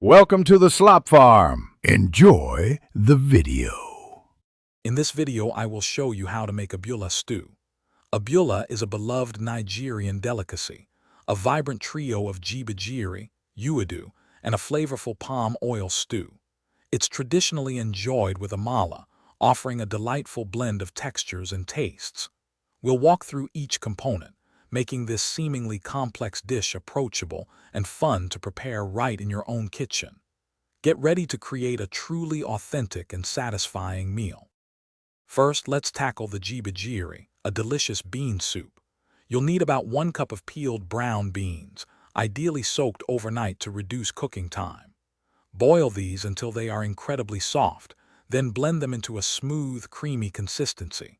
Welcome to the Slop Farm. Enjoy the video. In this video, I will show you how to make Abula stew. Abula is a beloved Nigerian delicacy, a vibrant trio of jibijiri, ewedu, and a flavorful palm oil stew. It's traditionally enjoyed with amala, offering a delightful blend of textures and tastes. We'll walk through each component, making this seemingly complex dish approachable and fun to prepare right in your own kitchen. Get ready to create a truly authentic and satisfying meal. First, let's tackle the jibijiri, a delicious bean soup. You'll need about 1 cup of peeled brown beans, ideally soaked overnight to reduce cooking time. Boil these until they are incredibly soft, then blend them into a smooth, creamy consistency.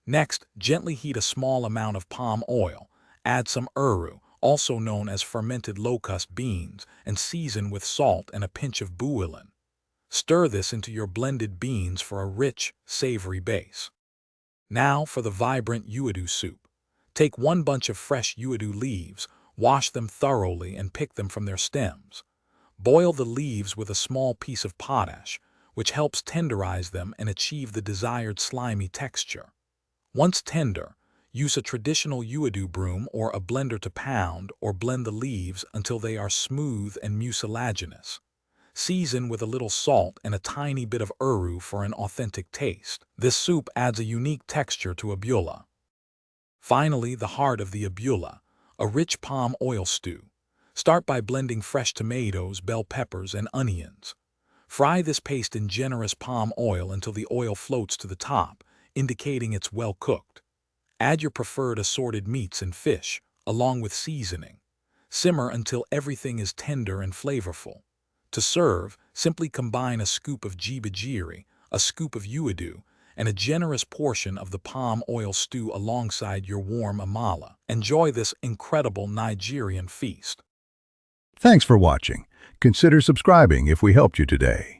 Next, gently heat a small amount of palm oil. Add some uru, also known as fermented locust beans, and season with salt and a pinch of bouillon. Stir this into your blended beans for a rich, savory base. Now for the vibrant ewedu soup. Take 1 bunch of fresh ewedu leaves, wash them thoroughly and pick them from their stems. Boil the leaves with a small piece of potash, which helps tenderize them and achieve the desired slimy texture. Once tender, use a traditional ewedu broom or a blender to pound or blend the leaves until they are smooth and mucilaginous. Season with a little salt and a tiny bit of uru for an authentic taste. This soup adds a unique texture to abula. Finally, the heart of the abula, a rich palm oil stew. Start by blending fresh tomatoes, bell peppers, and onions. Fry this paste in generous palm oil until the oil floats to the top, indicating it's well cooked. Add your preferred assorted meats and fish, along with seasoning. Simmer until everything is tender and flavorful. To serve, simply combine a scoop of jibijiri, a scoop of ewedu, and a generous portion of the palm oil stew alongside your warm amala. Enjoy this incredible Nigerian feast. Thanks for watching. Consider subscribing if we helped you today.